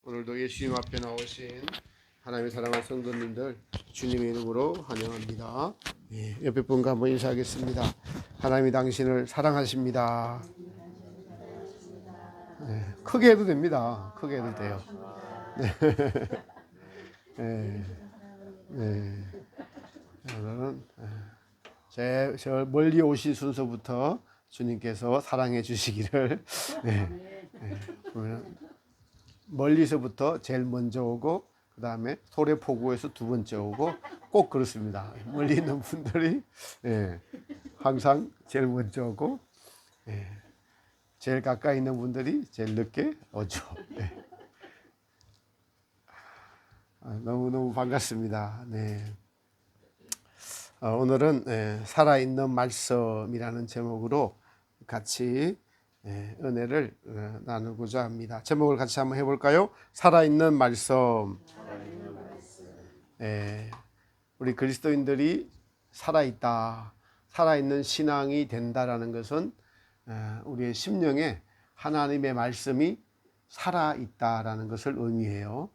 오늘도 예수님 앞에 나오신 하나님의 사랑하는 성도님들 주님의 이름으로 환영합니다. 옆에 분과 한번 인사하겠습니다. 하나님이 당신을 사랑하십니다. 크게 해도 됩니다. 크게 해도 돼요. 네. 네. 오늘은 저 멀리 오신 순서부터 주님께서 사랑해 주시기를 보면 멀리서부터 제일 먼저 오고 그 다음에 소래포구에서 두 번째 오고 꼭 그렇습니다. 멀리 있는 분들이 항상 제일 먼저 오고 제일 가까이 있는 분들이 제일 늦게 오죠. 너무너무 반갑습니다. 네. 오늘은 살아있는 말씀이라는 제목으로 같이 은혜를 나누고자 합니다. 제목을 같이 한번 해볼까요? 살아있는 말씀. 우리 그리스도인들이 살아있다, 살아있는 신앙이 된다라는 것은 우리의 심령에 하나님의 말씀이 살아있다라는 것을 의미해요.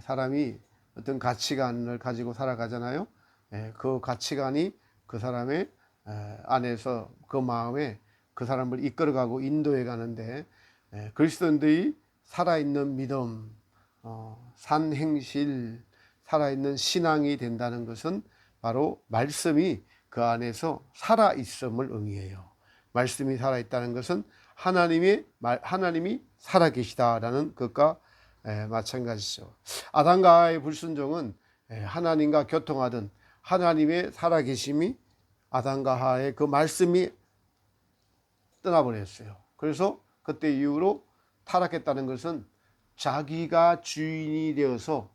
사람이 어떤 가치관을 가지고 살아가잖아요. 그 가치관이 그 사람의 안에서 그 마음에 그 사람을 이끌어가고 인도해 가는데 그리스도인들이 살아있는 믿음, 산행실, 살아있는 신앙이 된다는 것은 바로 말씀이 그 안에서 살아있음을 의미해요. 말씀이 살아있다는 것은 하나님이 살아계시다라는 것과 마찬가지죠. 아담과 하와의 불순종은 하나님과 교통하던 하나님의 살아계심이 아담과 하와의 그 말씀이 떠나버렸어요. 그래서 그때 이후로 타락했다는 것은 자기가 주인이 되어서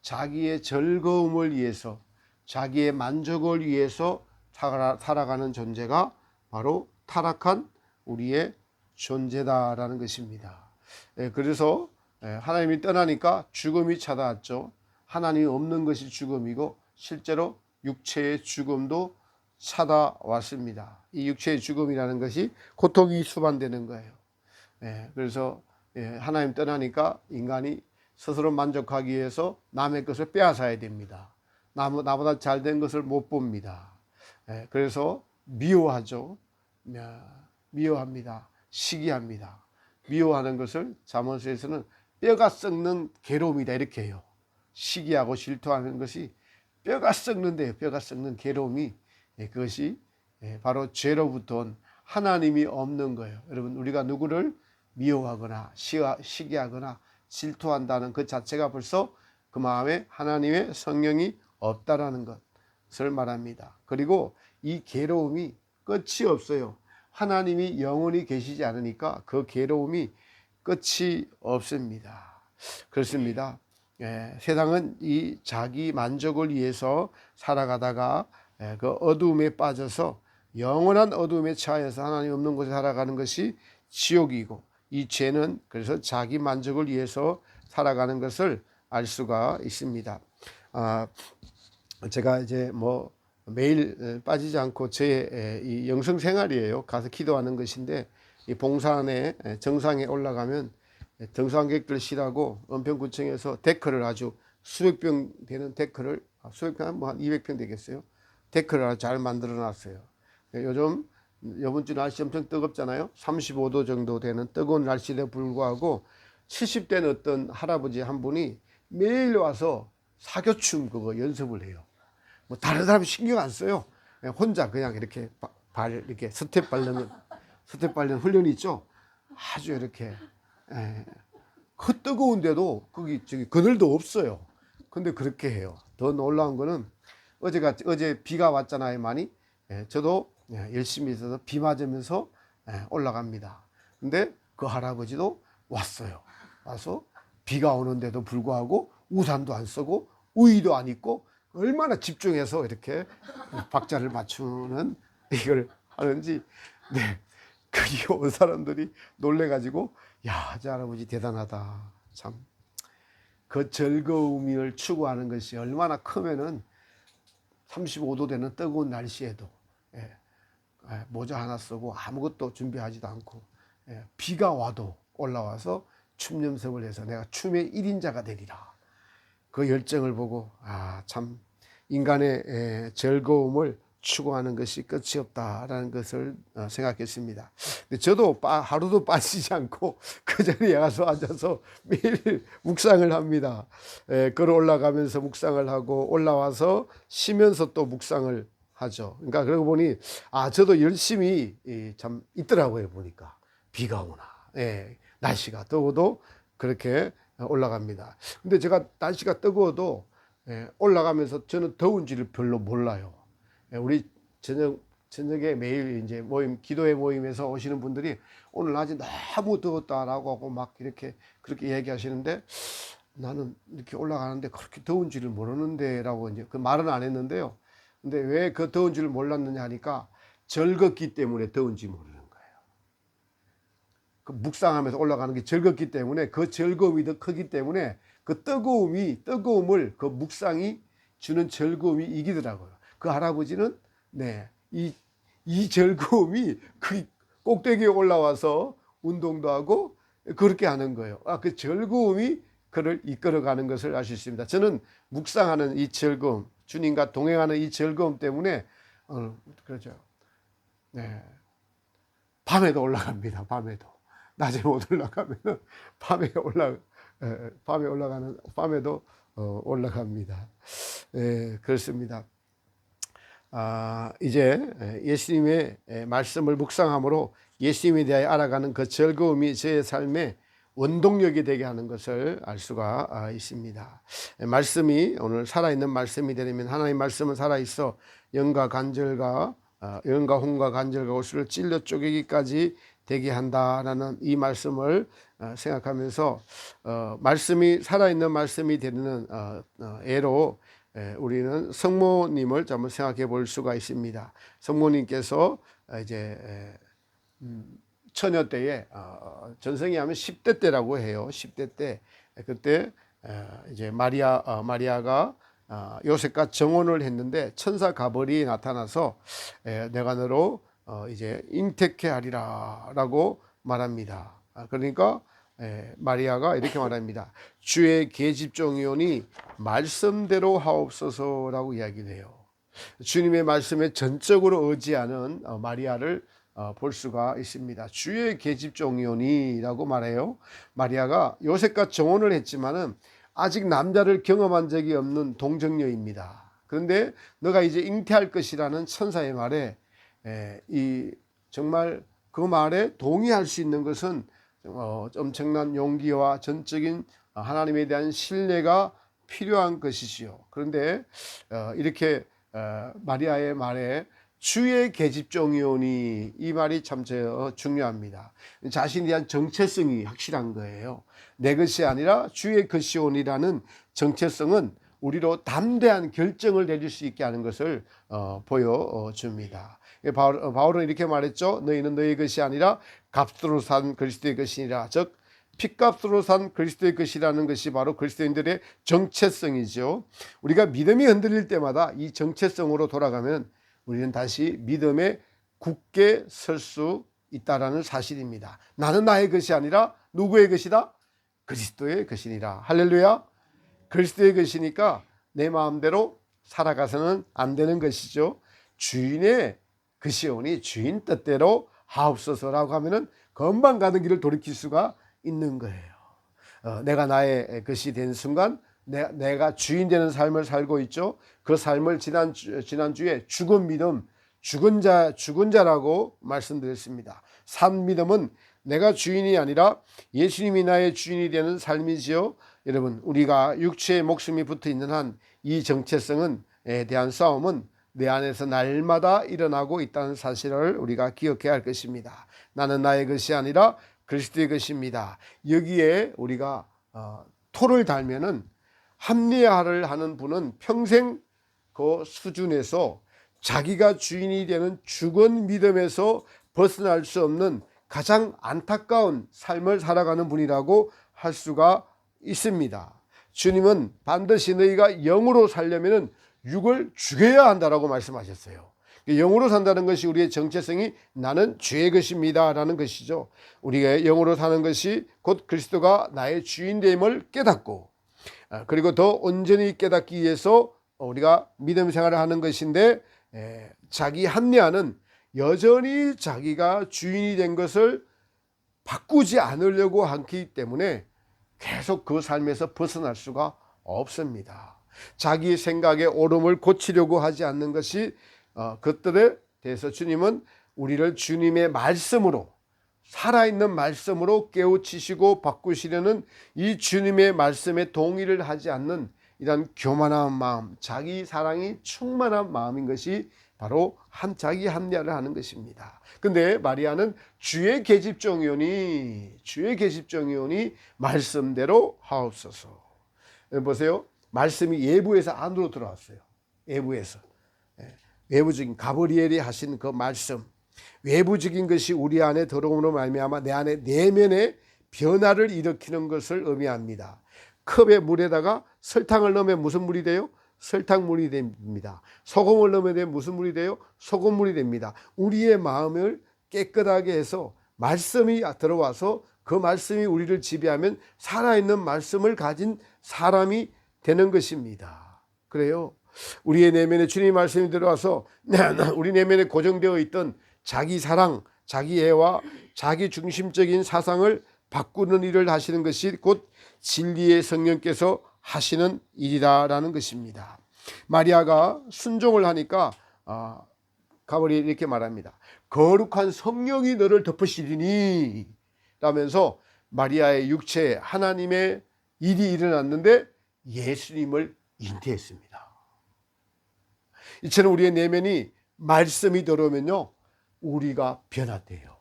자기의 즐거움을 위해서 자기의 만족을 위해서 살아가는 존재가 바로 타락한 우리의 존재다라는 것입니다. 그래서 하나님이 떠나니까 죽음이 찾아왔죠. 하나님이 없는 것이 죽음이고 실제로 육체의 죽음도 찾아왔습니다. 이 육체의 죽음이라는 것이 고통이 수반되는 거예요. 그래서 하나님 떠나니까 인간이 스스로 만족하기 위해서 남의 것을 빼앗아야 됩니다. 나보다 잘된 것을 못 봅니다. 그래서 미워하죠. 미워합니다. 시기합니다. 미워하는 것을 잠언서에서는 뼈가 썩는 괴로움이다 이렇게 해요. 시기하고 질투하는 것이 뼈가 썩는데요. 뼈가 썩는 괴로움이 그것이 바로 죄로부터 온 하나님이 없는 거예요. 여러분 우리가 누구를 미워하거나 시기하거나 질투한다는 그 자체가 벌써 그 마음에 하나님의 성령이 없다라는 것을 말합니다. 그리고 이 괴로움이 끝이 없어요. 하나님이 영원히 계시지 않으니까 그 괴로움이 끝이 없습니다. 그렇습니다. 세상은 이 자기 만족을 위해서 살아가다가 그 어두움에 빠져서 영원한 어두움에 처해서 하나님 없는 곳에 살아가는 것이 지옥이고 이 죄는 그래서 자기 만족을 위해서 살아가는 것을 알 수가 있습니다. 제가 이제 뭐 매일 빠지지 않고 저의 이 영성 생활이에요. 가서 기도하는 것인데 이 봉산에 정상에 올라가면 등산객들 쉬라고 은평구청에서 데크를 아주 수백 평 되는 데크를 수백 평 뭐 한 200평 되겠어요. 데크를 아주 잘 만들어 놨어요. 요즘 이번 주 날씨 엄청 뜨겁잖아요. 35도 정도 되는 뜨거운 날씨에 불구하고 70된 어떤 할아버지 한 분이 매일 와서 사교춤 그거 연습을 해요. 뭐 다른 사람 신경 안 써요. 혼자 그냥 이렇게 이렇게 스텝 밟는 훈련이 있죠. 아주 이렇게 그 뜨거운데도 거기 그늘도 없어요. 근데 그렇게 해요. 더 놀라운 거는 어제 비가 왔잖아요, 많이. 저도 열심히 있어서 비 맞으면서 올라갑니다. 근데 그 할아버지도 왔어요. 와서 비가 오는데도 불구하고 우산도 안 쓰고 우의도 안 입고 얼마나 집중해서 이렇게 박자를 맞추는 이걸 하는지, 거기 온 사람들이 놀래가지고, 야, 저 할아버지 대단하다. 참. 그 즐거움을 추구하는 것이 얼마나 크면은 35도 되는 뜨거운 날씨에도 모자 하나 쓰고 아무것도 준비하지도 않고 비가 와도 올라와서 춤 연습을 해서 내가 춤의 1인자가 되리라. 그 열정을 보고 참 인간의 즐거움을 추구하는 것이 끝이 없다라는 것을 생각했습니다. 근데 저도 하루도 빠지지 않고 그 자리에 가서 앉아서 매일 묵상을 합니다. 걸어 올라가면서 묵상을 하고 올라와서 쉬면서 또 묵상을 하죠. 그러니까 그러고 보니 저도 열심히 참 있더라고요. 보니까 비가 오나 날씨가 뜨거워도 그렇게 올라갑니다. 근데 제가 날씨가 뜨거워도 올라가면서 저는 더운지를 별로 몰라요. 우리 저녁에 매일 이제 기도회 모임에서 오시는 분들이 오늘 낮에 너무 더웠다라고 하고 막 그렇게 얘기하시는데 나는 이렇게 올라가는데 그렇게 더운지를 모르는데라고 이제 그 말은 안 했는데요. 근데 왜 그 더운지를 몰랐느냐 하니까 즐겁기 때문에 더운지 모르는 거예요. 그 묵상하면서 올라가는 게 즐겁기 때문에 그 즐거움이 더 크기 때문에 그 뜨거움을 그 묵상이 주는 즐거움이 이기더라고요. 그 할아버지는 이 즐거움이 그 꼭대기에 올라와서 운동도 하고 그렇게 하는 거예요. 그 즐거움이 그를 이끌어가는 것을 알 수 있습니다. 저는 묵상하는 이 즐거움, 주님과 동행하는 이 즐거움 때문에 그렇죠. 밤에도 올라갑니다. 밤에도 낮에 못 올라가면은 밤에도 올라갑니다. 그렇습니다. 이제 예수님의 말씀을 묵상함으로 예수님에 대하여 알아가는 그 즐거움이 저의 삶의 원동력이 되게 하는 것을 알 수가 있습니다. 말씀이 오늘 살아있는 말씀이 되려면 하나님의 말씀은 살아있어 영과 혼과 간절과 골수를 찔러 쪼개기까지 되게 한다라는 이 말씀을 생각하면서 말씀이 살아있는 말씀이 되는 예로 우리는 성모님을 한번 생각해 볼 수가 있습니다. 성모님께서 이제 처녀 때에 전성기 하면 10대 때라고 해요. 10대 때 그때 이제 마리아가 요셉과 정혼을 했는데 천사 가버리 나타나서 내가 너로 이제 잉태케 하리라라고 말합니다. 그러니까 마리아가 이렇게 말합니다. 주의 계집종이오니 말씀대로 하옵소서라고 이야기를 해요. 주님의 말씀에 전적으로 의지하는 마리아를 볼 수가 있습니다. 주의 계집종이오니라고 말해요. 마리아가 요셉과 정혼을 했지만은 아직 남자를 경험한 적이 없는 동정녀입니다. 그런데 너가 이제 잉태할 것이라는 천사의 말에 정말 그 말에 동의할 수 있는 것은 엄청난 용기와 전적인 하나님에 대한 신뢰가 필요한 것이지요. 그런데 이렇게 마리아의 말에 주의 계집종이오니 이 말이 참 중요합니다. 자신에 대한 정체성이 확실한 거예요. 내 것이 아니라 주의 것이오니라는 정체성은 우리로 담대한 결정을 내릴 수 있게 하는 것을 보여줍니다. 바울은 이렇게 말했죠. 너희는 너희 것이 아니라 값으로 산 그리스도의 것이니라. 즉 핏값으로 산 그리스도의 것이라는 것이 바로 그리스도인들의 정체성이죠. 우리가 믿음이 흔들릴 때마다 이 정체성으로 돌아가면 우리는 다시 믿음에 굳게 설 수 있다라는 사실입니다. 나는 나의 것이 아니라 누구의 것이다? 그리스도의 것이니라. 할렐루야. 그리스도의 것이니까 내 마음대로 살아가서는 안 되는 것이죠. 주인의 것이오니 주인 뜻대로 하옵소서라고 하면은 금방 가는 길을 돌이킬 수가 있는 거예요. 내가 나의 것이 된 순간 내가 주인 되는 삶을 살고 있죠. 그 삶을 지난주에 죽은 믿음, 죽은 자라고 말씀드렸습니다. 산 믿음은 내가 주인이 아니라 예수님이 나의 주인이 되는 삶이지요. 여러분, 우리가 육체의 목숨이 붙어 있는 한 이 정체성에 대한 싸움은 내 안에서 날마다 일어나고 있다는 사실을 우리가 기억해야 할 것입니다. 나는 나의 것이 아니라 그리스도의 것입니다. 여기에 우리가 토를 달면은 합리화를 하는 분은 평생 그 수준에서 자기가 주인이 되는 죽은 믿음에서 벗어날 수 없는 가장 안타까운 삶을 살아가는 분이라고 할 수가 있습니다. 주님은 반드시 너희가 영으로 살려면 육을 죽여야 한다라고 말씀하셨어요. 영으로 산다는 것이 우리의 정체성이 나는 주의 것입니다 라는 것이죠. 우리가 영으로 사는 것이 곧 그리스도가 나의 주인됨을 깨닫고, 그리고 더 온전히 깨닫기 위해서 우리가 믿음 생활을 하는 것인데, 자기 합리화는 여전히 자기가 주인이 된 것을 바꾸지 않으려고 하기 때문에 계속 그 삶에서 벗어날 수가 없습니다. 자기 생각의 옳음을 고치려고 하지 않는 것이, 그것들에 대해서 주님은 우리를 주님의 말씀으로, 살아있는 말씀으로 깨우치시고 바꾸시려는 이 주님의 말씀에 동의를 하지 않는 이런 교만한 마음, 자기 사랑이 충만한 마음인 것이 바로 자기 합리화를 하는 것입니다. 근데 마리아는 주의 계집종이오니 말씀대로 하옵소서. 보세요. 말씀이 예부에서 안으로 들어왔어요. 예부에서. 외부적인 가브리엘이 하신 그 말씀, 외부적인 것이 우리 안에 들어옴으로 말미암아 내 안에 내면의 변화를 일으키는 것을 의미합니다. 컵에 물에다가 설탕을 넣으면 무슨 물이 돼요? 설탕물이 됩니다. 소금을 넣으면 무슨 물이 돼요? 소금물이 됩니다. 우리의 마음을 깨끗하게 해서 말씀이 들어와서 그 말씀이 우리를 지배하면 살아있는 말씀을 가진 사람이 되는 것입니다. 그래요. 우리의 내면에 주님의 말씀이 들어와서 우리 내면에 고정되어 있던 자기 사랑, 자기 애와 자기 중심적인 사상을 바꾸는 일을 하시는 것이 곧 진리의 성령께서 하시는 일이다라는 것입니다. 마리아가 순종을 하니까 가브리엘이 이렇게 말합니다. 거룩한 성령이 너를 덮으시리니 라면서 마리아의 육체에 하나님의 일이 일어났는데 예수님을 잉태했습니다. 이처럼 우리의 내면이 말씀이 들어오면요, 우리가 변화돼요.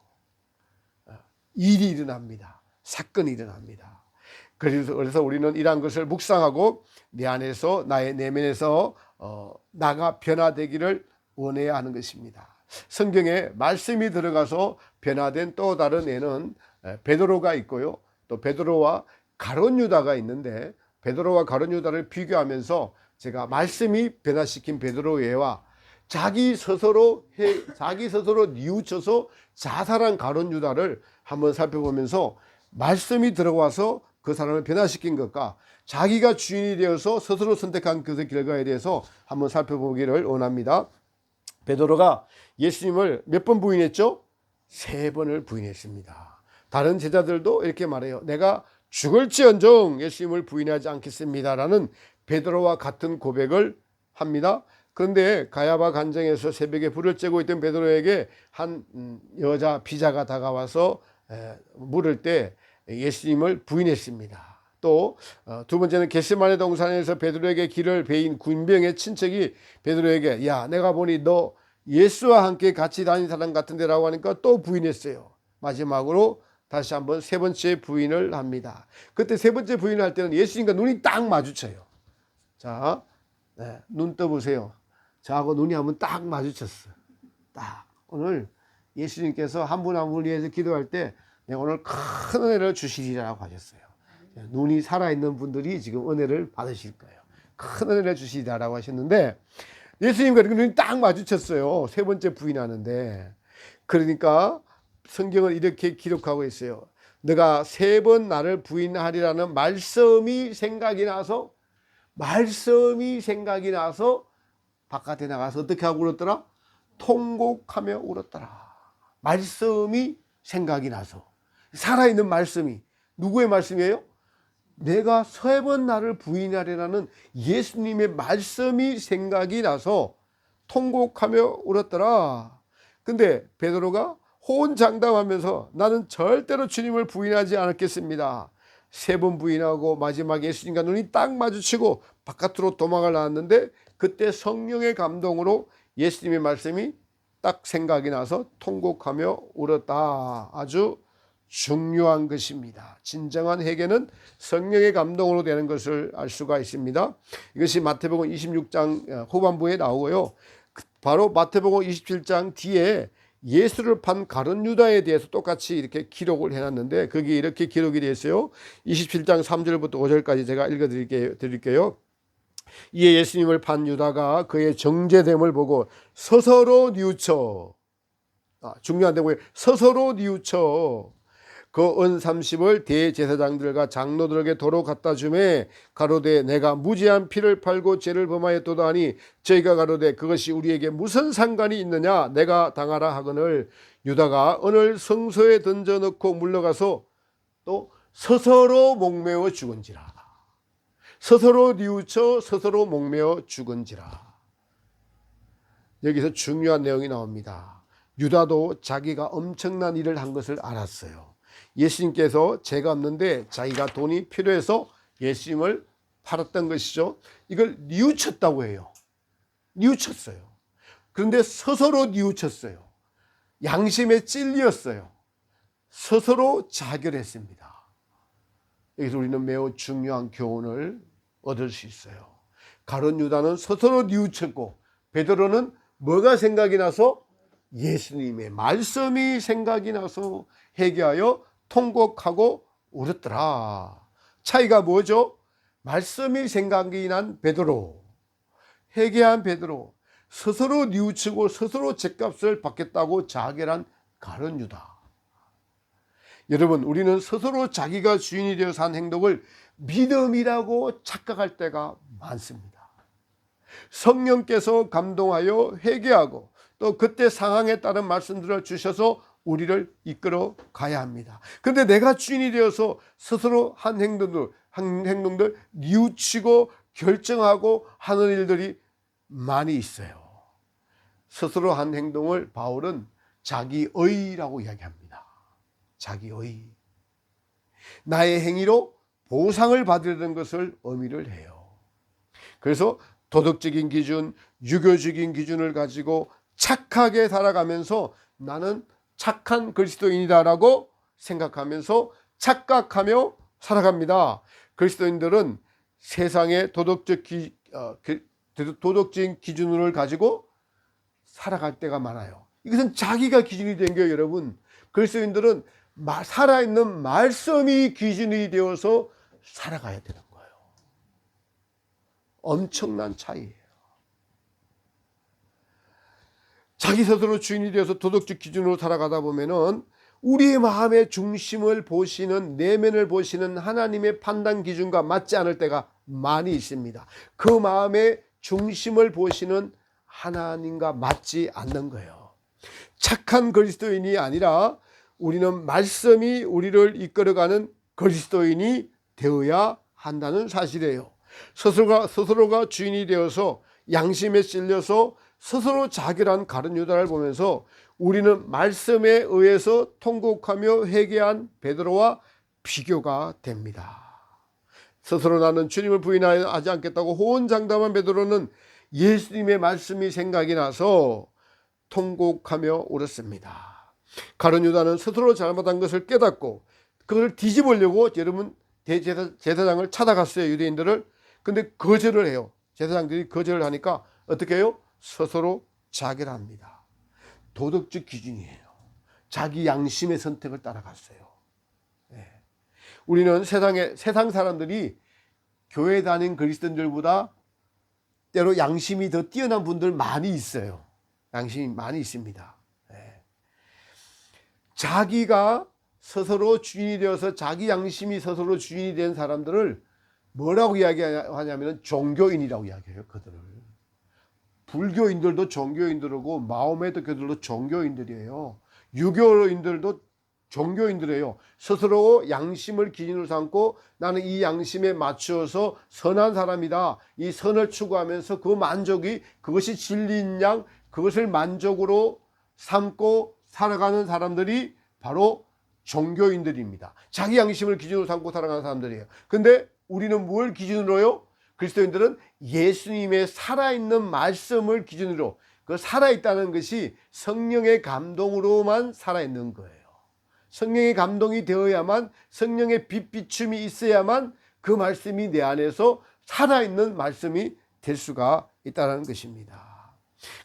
일이 일어납니다. 사건이 일어납니다. 그래서 우리는 이러한 것을 묵상하고 내 안에서, 나의 내면에서 나가 변화되기를 원해야 하는 것입니다. 성경에 말씀이 들어가서 변화된 또 다른 애는 베드로가 있고요. 또 베드로와 가룟 유다가 있는데, 베드로와 가룟 유다를 비교하면서 제가 말씀이 변화시킨 베드로의 애와 자기 스스로 뉘우쳐서 자살한 가룟 유다를 한번 살펴보면서 말씀이 들어와서 그 사람을 변화시킨 것과 자기가 주인이 되어서 스스로 선택한 그 결과에 대해서 한번 살펴보기를 원합니다. 베드로가 예수님을 몇 번 부인했죠? 3번을 부인했습니다. 다른 제자들도 이렇게 말해요. 내가 죽을지언정 예수님을 부인하지 않겠습니다라는 베드로와 같은 고백을 합니다. 그런데 가야바 간정에서 새벽에 불을 쬐고 있던 베드로에게 한 여자 비자가 다가와서 물을 때 예수님을 부인했습니다. 또 두 번째는 겟세마네 동산에서 베드로에게 길을 베인 군병의 친척이 베드로에게 야, 내가 보니 너 예수와 함께 같이 다닌 사람 같은데 라고 하니까 또 부인했어요. 마지막으로 다시 한번 3번째 부인을 합니다. 그때 3번째 부인을 할 때는 예수님과 눈이 딱 마주쳐요. 자, 눈 떠보세요. 저하고 눈이 한번 딱 마주쳤어. 딱. 오늘 예수님께서 한 분 한 분 위해서 기도할 때 오늘 큰 은혜를 주시리라고 하셨어요. 눈이 살아있는 분들이 지금 은혜를 받으실 거예요. 큰 은혜를 주시리라고 하셨는데 예수님과 눈이 딱 마주쳤어요. 3번째 부인하는데. 그러니까 성경은 이렇게 기록하고 있어요. 너가 3번 나를 부인하리라는 말씀이 생각이 나서 바깥에 나가서 어떻게 하고 울었더라? 통곡하며 울었더라. 말씀이 생각이 나서. 살아있는 말씀이. 누구의 말씀이에요? 내가 3번 나를 부인하리라는 예수님의 말씀이 생각이 나서 통곡하며 울었더라. 근데 베드로가 호언장담하면서 나는 절대로 주님을 부인하지 않겠습니다. 3번 부인하고 마지막에 예수님과 눈이 딱 마주치고 바깥으로 도망을 나왔는데 그때 성령의 감동으로 예수님의 말씀이 딱 생각이 나서 통곡하며 울었다. 아주 중요한 것입니다. 진정한 회개는 성령의 감동으로 되는 것을 알 수가 있습니다. 이것이 마태복음 26장 후반부에 나오고요. 바로 마태복음 27장 뒤에 예수를 판 가룟 유다에 대해서 똑같이 이렇게 기록을 해놨는데 거기 이렇게 기록이 되어 있어요. 27장 3절부터 5절까지 제가 읽어드릴게요. 이에 예수님을 판 유다가 그의 정죄됨을 보고 스스로 뉘우쳐, 중요한 대목에 스스로 뉘우쳐 그 은 30을 대제사장들과 장로들에게 도로 갖다 주매 가로되 내가 무지한 피를 팔고 죄를 범하였도다 하니 저희가 가로되 그것이 우리에게 무슨 상관이 있느냐 내가 당하라 하거늘 유다가 은을 성소에 던져 넣고 물러가서 또 스스로 목매어 죽은지라. 스스로 뉘우쳐 스스로 목매어 죽은지라. 여기서 중요한 내용이 나옵니다. 유다도 자기가 엄청난 일을 한 것을 알았어요. 예수님께서 죄가 없는데 자기가 돈이 필요해서 예수님을 팔았던 것이죠. 이걸 뉘우쳤다고 해요. 뉘우쳤어요. 그런데 스스로 뉘우쳤어요. 양심에 찔렸어요. 스스로 자결했습니다. 여기서 우리는 매우 중요한 교훈을 얻을 수 있어요. 가룟 유다는 스스로 뉘우쳤고 베드로는 뭐가 생각이 나서? 예수님의 말씀이 생각이 나서 회개하여 통곡하고 울었더라. 차이가 뭐죠? 말씀이 생각이 난 베드로, 회개한 베드로, 스스로 뉘우치고 스스로 죗값을 받겠다고 자결한 가룟 유다. 여러분, 우리는 스스로 자기가 주인이 되어서 한 행동을 믿음이라고 착각할 때가 많습니다. 성령께서 감동하여 회개하고 또 그때 상황에 따른 말씀들을 주셔서 우리를 이끌어 가야 합니다. 그런데 내가 주인이 되어서 스스로 한 행동들 뉘우치고 결정하고 하는 일들이 많이 있어요. 스스로 한 행동을 바울은 자기의라고 이야기합니다. 자기의. 나의 행위로 보상을 받으려는 것을 의미를 해요. 그래서 도덕적인 기준, 유교적인 기준을 가지고 착하게 살아가면서 나는 착한 그리스도인이다라고 생각하면서 착각하며 살아갑니다. 그리스도인들은 세상의 도덕적인 기준을 가지고 살아갈 때가 많아요. 이것은 자기가 기준이 된 거예요, 여러분. 그리스도인들은 살아있는 말씀이 기준이 되어서 살아가야 되는 거예요. 엄청난 차이예요. 자기 스스로 주인이 되어서 도덕적 기준으로 살아가다 보면은 우리의 마음의 중심을 보시는, 내면을 보시는 하나님의 판단 기준과 맞지 않을 때가 많이 있습니다. 그 마음의 중심을 보시는 하나님과 맞지 않는 거예요. 착한 그리스도인이 아니라 우리는 말씀이 우리를 이끌어가는 그리스도인이 되어야 한다는 사실이에요. 스스로가 주인이 되어서 양심에 찔려서 스스로 자결한 가룟 유다를 보면서 우리는 말씀에 의해서 통곡하며 회개한 베드로와 비교가 됩니다. 스스로 나는 주님을 부인하지 않겠다고 호언장담한 베드로는 예수님의 말씀이 생각이 나서 통곡하며 울었습니다. 가룟 유다는 스스로 잘못한 것을 깨닫고 그것을 뒤집으려고 여러분 제사장을 찾아갔어요. 유대인들을. 근데 거절을 해요. 제사장들이 거절을 하니까 어떻게 해요? 스스로 자결합니다. 도덕적 기준이에요. 자기 양심의 선택을 따라갔어요. 네. 우리는 세상 사람들이 교회 다닌 그리스도인들보다 때로 양심이 더 뛰어난 분들 많이 있어요. 양심이 많이 있습니다. 네. 자기가 스스로 주인이 되어서 자기 양심이 스스로 주인이 된 사람들을 뭐라고 이야기하냐면 종교인이라고 이야기해요. 그들을. 불교인들도 종교인들이고 마호메트 교들도 종교인들이에요. 유교인들도 종교인들이에요. 스스로 양심을 기준으로 삼고 나는 이 양심에 맞추어서 선한 사람이다. 이 선을 추구하면서 그 만족이 그것이 진리인 양 그것을 만족으로 삼고 살아가는 사람들이 바로 종교인들입니다. 자기 양심을 기준으로 삼고 살아가는 사람들이에요. 근데 우리는 뭘 기준으로요? 그리스도인들은 예수님의 살아있는 말씀을 기준으로 그 살아있다는 것이 성령의 감동으로만 살아있는 거예요. 성령의 감동이 되어야만 성령의 빛비춤이 있어야만 그 말씀이 내 안에서 살아있는 말씀이 될 수가 있다는 것입니다.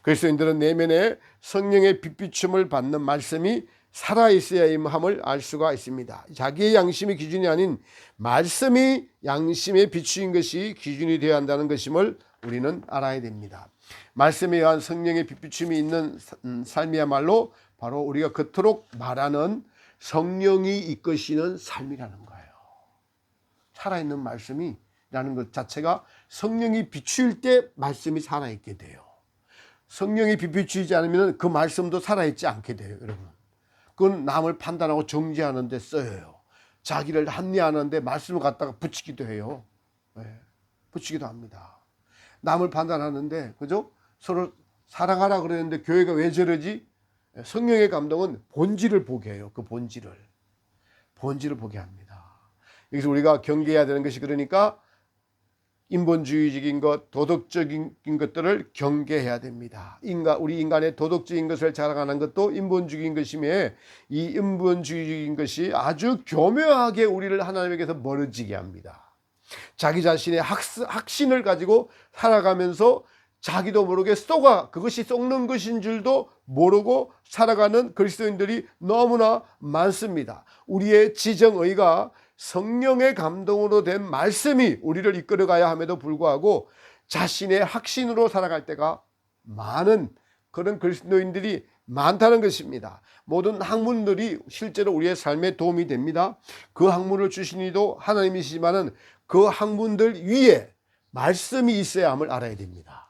그리스도인들은 내면에 성령의 빛비춤을 받는 말씀이 살아있어야 함을 알 수가 있습니다. 자기의 양심이 기준이 아닌 말씀이 양심의 비추인 것이 기준이 되어야 한다는 것임을 우리는 알아야 됩니다. 말씀에 의한 성령의 빛비춤이 있는 삶이야말로 바로 우리가 그토록 말하는 성령이 이끄시는 삶이라는 거예요. 살아있는 말씀이라는 것 자체가 성령이 비추일 때 말씀이 살아있게 돼요. 성령이 비추이지 않으면 그 말씀도 살아있지 않게 돼요, 여러분. 그건 남을 판단하고 정죄하는 데 쓰여요. 자기를 합리화하는 데 말씀을 갖다가 붙이기도 해요. 네, 붙이기도 합니다. 남을 판단하는데, 그죠? 서로 사랑하라 그러는데 교회가 왜 저러지? 성령의 감동은 본질을 보게 해요. 그 본질을 보게 합니다. 여기서 우리가 경계해야 되는 것이, 그러니까 인본주의적인 것, 도덕적인 것들을 경계해야 됩니다. 우리 인간의 도덕적인 것을 자랑하는 것도 인본주의인 것이며, 이 인본주의적인 것이 아주 교묘하게 우리를 하나님에게서 멀어지게 합니다. 자기 자신의 확신을 가지고 살아가면서 자기도 모르게 그것이 썩는 것인 줄도 모르고 살아가는 그리스도인들이 너무나 많습니다. 우리의 지정의가 성령의 감동으로 된 말씀이 우리를 이끌어가야 함에도 불구하고 자신의 확신으로 살아갈 때가 많은 그런 그리스도인들이 많다는 것입니다. 모든 학문들이 실제로 우리의 삶에 도움이 됩니다. 그 학문을 주신 이도 하나님이시지만은 그 학문들 위에 말씀이 있어야 함을 알아야 됩니다.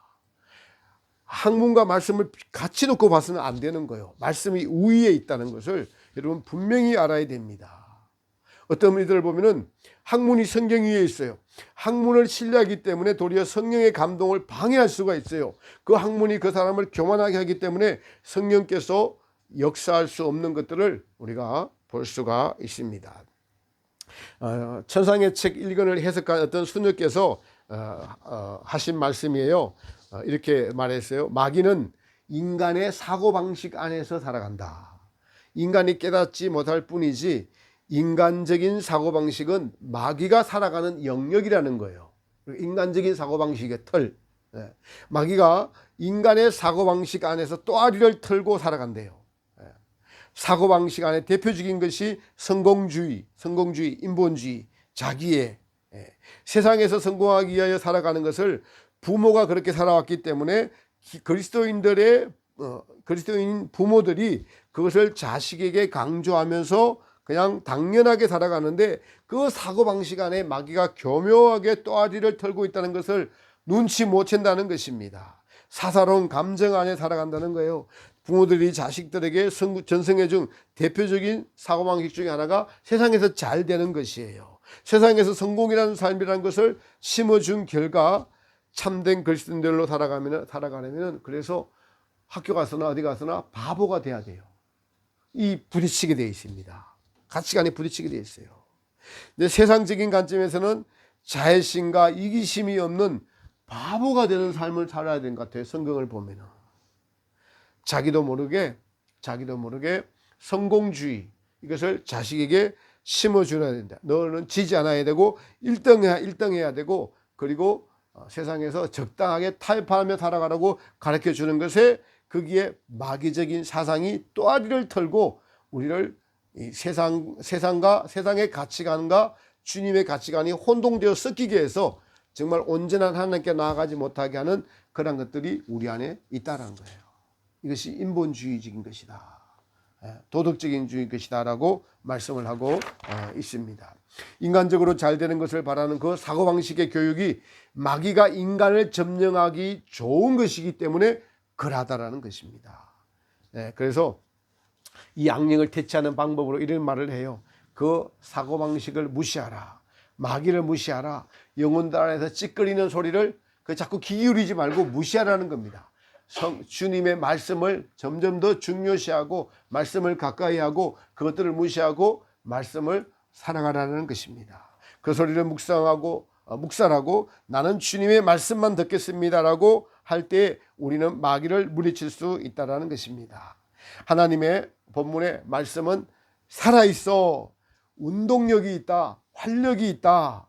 학문과 말씀을 같이 놓고 봐서는 안 되는 거예요. 말씀이 우위에 있다는 것을 여러분 분명히 알아야 됩니다. 어떤 이들을 보면은 학문이 성경 위에 있어요. 학문을 신뢰하기 때문에 도리어 성령의 감동을 방해할 수가 있어요. 그 학문이 그 사람을 교만하게 하기 때문에 성령께서 역사할 수 없는 것들을 우리가 볼 수가 있습니다. 천상의 책 1권을 해석한 어떤 수녀께서 하신 말씀이에요. 이렇게 말했어요. 마귀는 인간의 사고방식 안에서 살아간다. 인간이 깨닫지 못할 뿐이지 인간적인 사고방식은 마귀가 살아가는 영역이라는 거예요. 인간적인 사고방식의 틀. 마귀가 인간의 사고방식 안에서 또아리를 털고 살아간대요. 사고방식 안에 대표적인 것이 성공주의, 인본주의, 자기애. 세상에서 성공하기 위하여 살아가는 것을 부모가 그렇게 살아왔기 때문에 그리스도인 부모들이 그것을 자식에게 강조하면서 그냥 당연하게 살아가는데, 그 사고방식 안에 마귀가 교묘하게 또아리를 털고 있다는 것을 눈치 못 챈다는 것입니다. 사사로운 감정 안에 살아간다는 거예요. 부모들이 자식들에게 전승해 준 대표적인 사고방식 중에 하나가 세상에서 잘 되는 것이에요. 세상에서 성공이라는 삶이라는 것을 심어준 결과 참된 그리스도인들로 살아가려면 그래서 학교 가서나 어디 가서나 바보가 돼야 돼요. 이 부딪히게 되어 있습니다. 가치관이 부딪히게 되어 있어요. 근데 세상적인 관점에서는 자애심과 이기심이 없는 바보가 되는 삶을 살아야 되는 것 같아요. 성경을 보면은 자기도 모르게 성공주의, 이것을 자식에게 심어줘야 된다. 너는 지지 않아야 되고 1등해야 되고, 그리고 세상에서 적당하게 타협하며 살아가라고 가르쳐 주는 것에, 거기에 마귀적인 사상이 또아리를 털고 우리를 이 세상의 가치관과 주님의 가치관이 혼동되어 섞이게 해서 정말 온전한 하나님께 나아가지 못하게 하는 그런 것들이 우리 안에 있다는 거예요. 이것이 인본주의적인 것이다, 도덕적인 주의 것이다 라고 말씀을 하고 있습니다. 인간적으로 잘 되는 것을 바라는 그 사고방식의 교육이 마귀가 인간을 점령하기 좋은 것이기 때문에 그러하다라는 것입니다. 그래서 이 악령을 퇴치하는 방법으로 이런 말을 해요. 그 사고방식을 무시하라, 마귀를 무시하라, 영혼들 안에서 찌꺼리는 소리를 자꾸 귀 기울이지 말고 무시하라는 겁니다. 주님의 말씀을 점점 더 중요시하고 말씀을 가까이 하고 그것들을 무시하고 말씀을 살아가라는 것입니다. 그 소리를 묵살하고 나는 주님의 말씀만 듣겠습니다라고 할 때 우리는 마귀를 물리칠 수 있다는 것입니다. 하나님의 본문의 말씀은 살아있어, 운동력이 있다, 활력이 있다.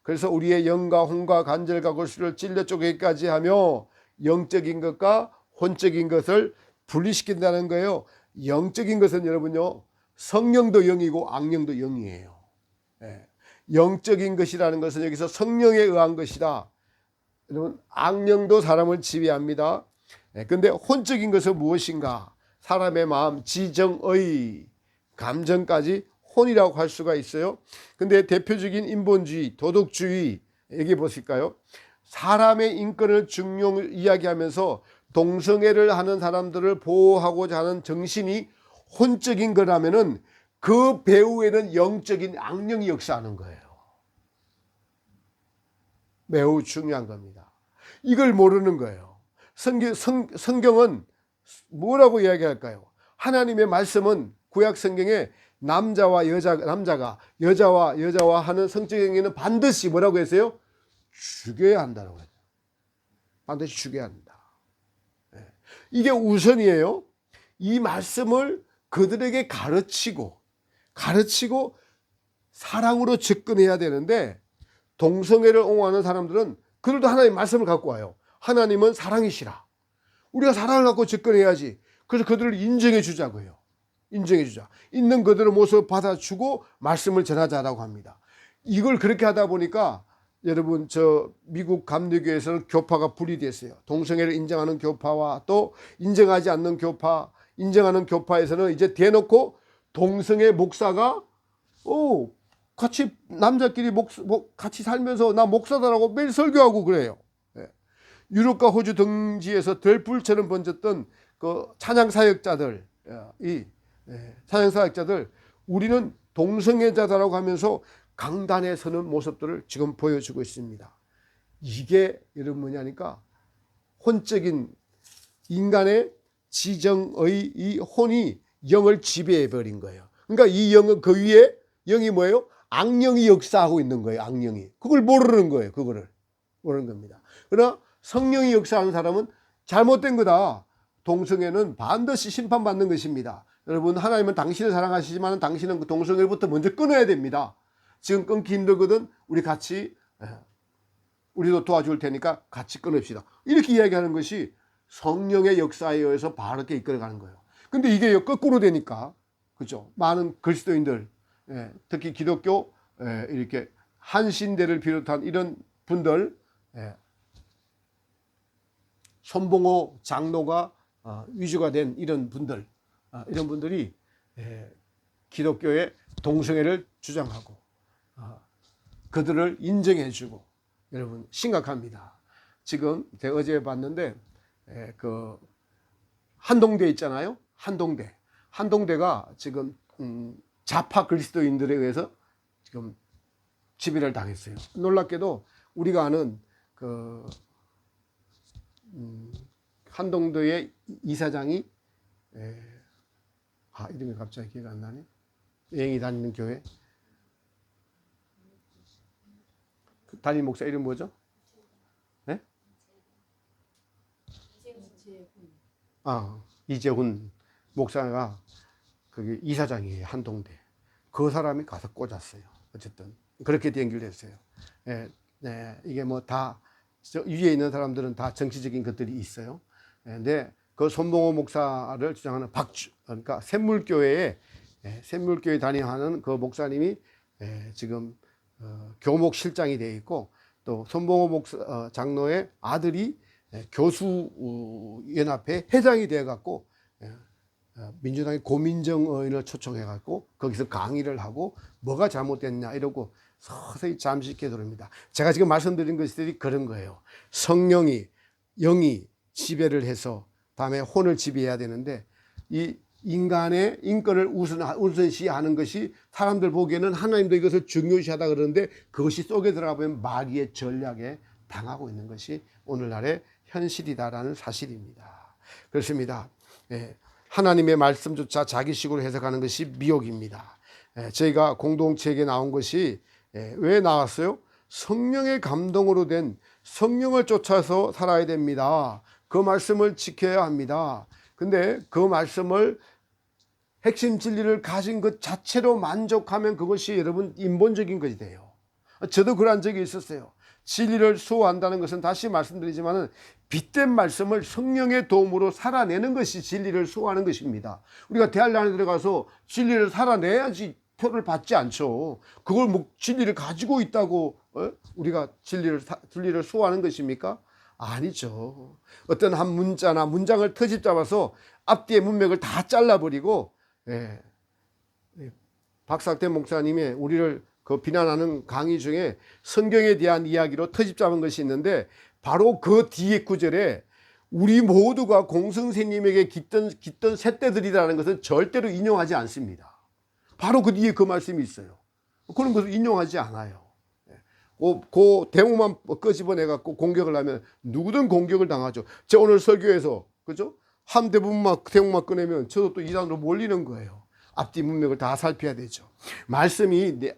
그래서 우리의 영과 혼과 관절과 골수를 찔러 쪼개기까지 하며 영적인 것과 혼적인 것을 분리시킨다는 거예요. 영적인 것은 여러분요, 성령도 영이고 악령도 영이에요. 예. 영적인 것이라는 것은 여기서 성령에 의한 것이다. 여러분, 악령도 사람을 지배합니다. 그런데 혼적인 것은 무엇인가? 사람의 마음, 지정의, 감정까지 혼이라고 할 수가 있어요. 근데 대표적인 인본주의, 도덕주의 여기 보실까요? 사람의 인권을 중요히 이야기하면서 동성애를 하는 사람들을 보호하고자 하는 정신이 혼적인 거라면은 그 배후에는 영적인 악령이 역사하는 거예요. 매우 중요한 겁니다. 이걸 모르는 거예요. 성경은 뭐라고 이야기할까요? 하나님의 말씀은 구약 성경에 남자와 여자와 하는 성적 행위는 반드시 뭐라고 했어요? 죽여야 한다고 했어요. 반드시 죽여야 한다. 이게 우선이에요. 이 말씀을 그들에게 가르치고 사랑으로 접근해야 되는데, 동성애를 옹호하는 사람들은 그들도 하나님의 말씀을 갖고 와요. 하나님은 사랑이시라. 우리가 사랑을 갖고 접근해야지. 그래서 그들을 인정해 주자고요. 인정해 주자. 있는 그들의 모습을 받아주고 말씀을 전하자라고 합니다. 이걸 그렇게 하다 보니까 여러분, 저 미국 감리교에서는 교파가 분리됐어요. 동성애를 인정하는 교파와 또 인정하지 않는 교파, 인정하는 교파에서는 이제 대놓고 동성애 목사가 같이 남자끼리 같이 살면서 나 목사다라고 매일 설교하고 그래요. 유럽과 호주 등지에서 들불처럼 번졌던 그 찬양 사역자들, 우리는 동성애자다라고 하면서 강단에 서는 모습들을 지금 보여주고 있습니다. 이게 여러분 뭐냐니까 혼적인 인간의 지정의 이 혼이 영을 지배해 버린 거예요. 그러니까 이 영은 그 위에 영이 뭐예요? 악령이 역사하고 있는 거예요. 악령이. 그걸 모르는 거예요. 그거를 모르는 겁니다. 그러나 성령이 역사하는 사람은 잘못된 거다. 동성애는 반드시 심판받는 것입니다. 여러분, 하나님은 당신을 사랑하시지만 당신은 그 동성애부터 먼저 끊어야 됩니다. 지금 끊기 힘들거든. 우리도 도와줄 테니까 같이 끊읍시다. 이렇게 이야기하는 것이 성령의 역사에 의해서 바르게 이끌어가는 거예요. 근데 이게 거꾸로 되니까, 그죠? 많은 그리스도인들, 특히 기독교, 이렇게 한신대를 비롯한 이런 분들, 손봉호 장로가 위주가 된 이런 분들이 기독교의 동성애를 주장하고 그들을 인정해주고, 여러분 심각합니다. 지금 제가 어제 봤는데 그 한동대 있잖아요. 한동대가 지금 좌파 그리스도인들에 의해서 지금 지배를 당했어요. 놀랍게도 우리가 아는 그 한동대의 이사장이 이름이 갑자기 기억 안 나네. 여행이 다니는 교회 담임 목사 이름 뭐죠? 네? 이재훈 목사가 그게 이사장이에요. 한동대. 그 사람이 가서 꽂았어요. 어쨌든 그렇게 연결됐어요. 이게 뭐 다 위에 있는 사람들은 다 정치적인 것들이 있어요. 근데 그 손봉호 목사를 주장하는 그러니까 샘물교회에 다니는 그 목사님이 지금 교목 실장이 되어 있고, 또 손봉호 장로의 아들이 교수연합회 회장이 되어 갖고 민주당의 고민정 의원을 초청해 갖고 거기서 강의를 하고 뭐가 잘못됐냐 이러고 서서히 잠식해 들어옵니다. 제가 지금 말씀드린 것들이 그런 거예요. 성령이, 영이 지배를 해서 다음에 혼을 지배해야 되는데, 이 인간의 인권을 우선시하는 것이 사람들 보기에는 하나님도 이것을 중요시하다 그러는데, 그것이 속에 들어가 보면 마귀의 전략에 당하고 있는 것이 오늘날의 현실이다라는 사실입니다. 그렇습니다. 하나님의 말씀조차 자기식으로 해석하는 것이 미혹입니다. 저희가 공동체에게 나온 것이 왜 나왔어요? 성령의 감동으로 된 성령을 쫓아서 살아야 됩니다. 그 말씀을 지켜야 합니다. 근데 그 말씀을 핵심 진리를 가진 것 자체로 만족하면 그것이 여러분 인본적인 것이 돼요. 저도 그런 적이 있었어요. 진리를 수호한다는 것은 다시 말씀드리지만은 빛된 말씀을 성령의 도움으로 살아내는 것이 진리를 수호하는 것입니다. 우리가 대학 안에 들어가서 진리를 살아내야지 표를 받지 않죠. 그걸 진리를 가지고 있다고 우리가 진리를 수호하는 것입니까? 아니죠. 어떤 한 문자나 문장을 터집 잡아서 앞뒤의 문맥을 다 잘라버리고, 박삭대 목사님의 우리를 비난하는 강의 중에 성경에 대한 이야기로 터집 잡은 것이 있는데, 바로 그 뒤에 구절에 우리 모두가 공성생님에게 깃든 쇳대들이라는 것은 절대로 인용하지 않습니다. 바로 그 뒤에 그 말씀이 있어요. 그런 것을 인용하지 않아요. 그 대목만 끄집어내갖고 공격을 하면 누구든 공격을 당하죠. 제가 오늘 설교에서, 그죠? 한 대목만 꺼내면 저도 또 이단으로 몰리는 거예요. 앞뒤 문맥을 다 살펴야 되죠. 말씀이 내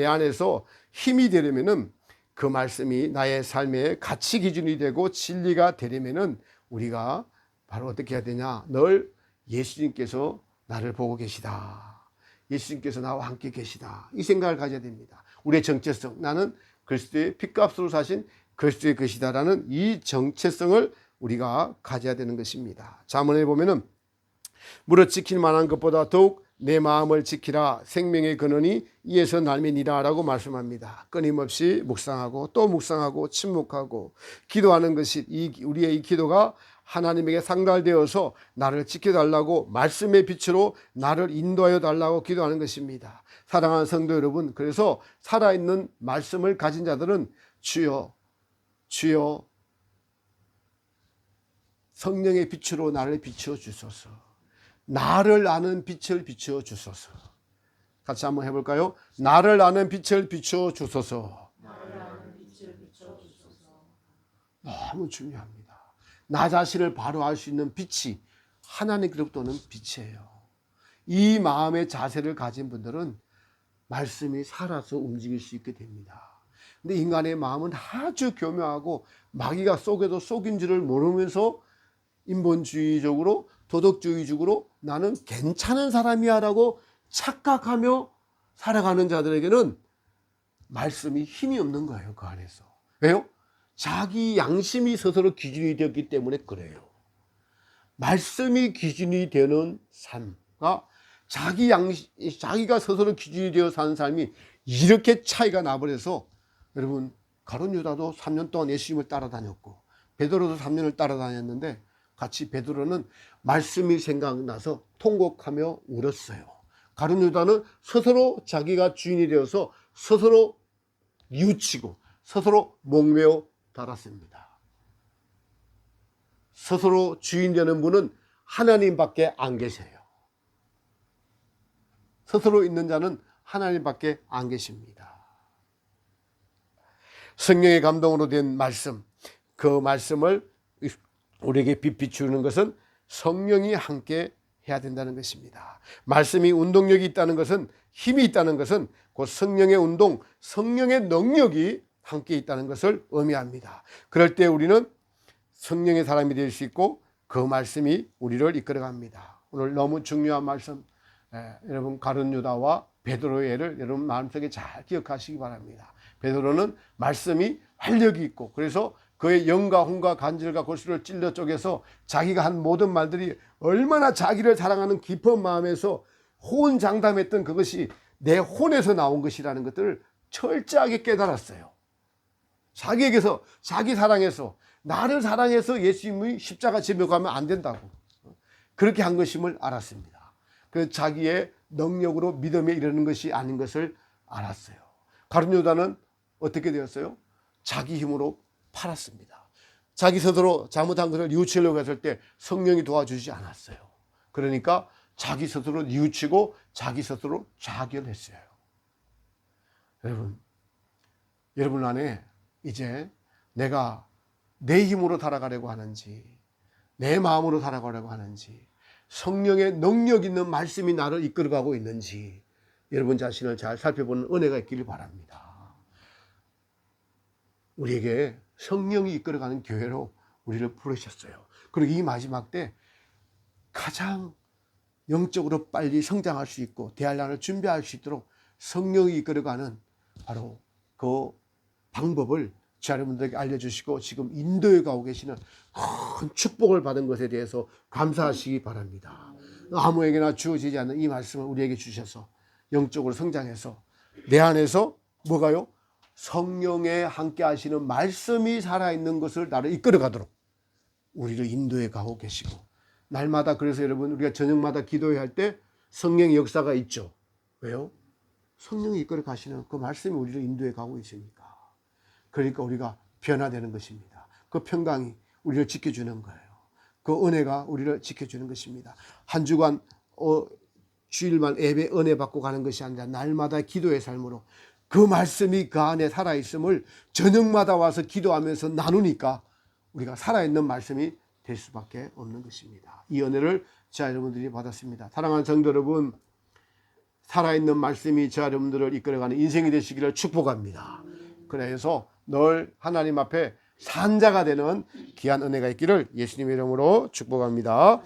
안에서 힘이 되려면은, 그 말씀이 나의 삶의 가치 기준이 되고 진리가 되려면은 우리가 바로 어떻게 해야 되냐? 늘 예수님께서 나를 보고 계시다. 예수님께서 나와 함께 계시다. 이 생각을 가져야 됩니다. 우리의 정체성, 나는 그리스도의 핏값으로 사신 그리스도의 것이다라는 이 정체성을 우리가 가져야 되는 것입니다. 잠언에 보면은 무릇 지킬 만한 것보다 더욱 내 마음을 지키라. 생명의 근원이 이에서 날미니라 라고 말씀합니다. 끊임없이 묵상하고 또 묵상하고 침묵하고 기도하는 것이 우리의 이 기도가 하나님에게 상달되어서 나를 지켜달라고, 말씀의 빛으로 나를 인도하여 달라고 기도하는 것입니다. 사랑하는 성도 여러분, 그래서 살아있는 말씀을 가진 자들은 주여 주여 성령의 빛으로 나를 비추어 주소서, 나를 아는 빛을 비추어 주소서. 같이 한번 해볼까요? 나를 아는 빛을 비추어 주소서. 너무 중요합니다. 나 자신을 바로 알 수 있는 빛이 하나님께로부터 오는 빛이에요. 이 마음의 자세를 가진 분들은 말씀이 살아서 움직일 수 있게 됩니다. 근데 인간의 마음은 아주 교묘하고 마귀가 속여도 속인 줄을 모르면서 인본주의적으로 도덕주의적으로 나는 괜찮은 사람이야 라고 착각하며 살아가는 자들에게는 말씀이 힘이 없는 거예요. 그 안에서. 왜요? 자기 양심이 스스로 기준이 되었기 때문에 그래요. 말씀이 기준이 되는 삶과 자기가 스스로 기준이 되어 사는 삶이 이렇게 차이가 나버려서, 여러분, 가룟 유다도 3년 동안 예수님을 따라다녔고 베드로도 3년을 따라다녔는데, 같이 베드로는 말씀이 생각나서 통곡하며 울었어요. 가룟 유다는 스스로 자기가 주인이 되어서 스스로 뉘우치고 스스로 목매어 달았습니다. 스스로 주인 되는 분은 하나님밖에 안 계세요. 스스로 있는 자는 하나님밖에 안 계십니다. 성령의 감동으로 된 말씀, 그 말씀을 우리에게 비추는 것은 성령이 함께 해야 된다는 것입니다. 말씀이 운동력이 있다는 것은, 힘이 있다는 것은 곧 성령의 운동, 성령의 능력이 함께 있다는 것을 의미합니다. 그럴 때 우리는 성령의 사람이 될 수 있고 그 말씀이 우리를 이끌어갑니다. 오늘 너무 중요한 말씀, 여러분, 가룟 유다와 베드로의 예를 여러분 마음속에 잘 기억하시기 바랍니다. 베드로는 말씀이 활력이 있고, 그래서 그의 영과 혼과 간질과 골수를 찔러 쪼개서 자기가 한 모든 말들이 얼마나 자기를 사랑하는 깊은 마음에서 호언장담했던 그것이 내 혼에서 나온 것이라는 것들을 철저하게 깨달았어요. 자기에게서, 자기 사랑해서, 나를 사랑해서 예수님이 십자가 지며 가면 안 된다고 그렇게 한 것임을 알았습니다. 그 자기의 능력으로 믿음에 이르는 것이 아닌 것을 알았어요. 가룟 유다는 어떻게 되었어요? 자기 힘으로 팔았습니다. 자기 스스로 잘못한 것을 뉘우치려고 했을 때 성령이 도와주지 않았어요. 그러니까 자기 스스로 뉘우치고 자기 스스로 자결했어요. 여러분 안에 이제 내가 내 힘으로 살아가려고 하는지, 내 마음으로 살아가려고 하는지, 성령의 능력 있는 말씀이 나를 이끌어가고 있는지 여러분 자신을 잘 살펴보는 은혜가 있기를 바랍니다. 우리에게 성령이 이끌어가는 교회로 우리를 부르셨어요. 그리고 이 마지막 때 가장 영적으로 빨리 성장할 수 있고 대환란을 준비할 수 있도록 성령이 이끌어가는 바로 그 방법을 자, 여러분들에게 알려주시고 지금 인도에 가고 계시는 큰 축복을 받은 것에 대해서 감사하시기 바랍니다. 아무에게나 주어지지 않는 이 말씀을 우리에게 주셔서 영적으로 성장해서 내 안에서 뭐가요? 성령의 함께 하시는 말씀이 살아있는 것을 나를 이끌어 가도록 우리를 인도에 가고 계시고, 날마다 그래서 여러분 우리가 저녁마다 기도해야 할 때 성령의 역사가 있죠. 왜요? 성령이 이끌어 가시는 그 말씀이 우리를 인도에 가고 있으니까. 그러니까 우리가 변화되는 것입니다. 그 평강이 우리를 지켜주는 거예요. 그 은혜가 우리를 지켜주는 것입니다. 한 주간 주일만 예배 은혜 받고 가는 것이 아니라 날마다 기도의 삶으로 그 말씀이 그 안에 살아있음을 저녁마다 와서 기도하면서 나누니까 우리가 살아있는 말씀이 될 수밖에 없는 것입니다. 이 은혜를 자 여러분들이 받았습니다. 사랑하는 성도 여러분, 살아있는 말씀이 저 여러분들을 이끌어가는 인생이 되시기를 축복합니다. 그래서 늘 하나님 앞에 산자가 되는 귀한 은혜가 있기를 예수님의 이름으로 축복합니다.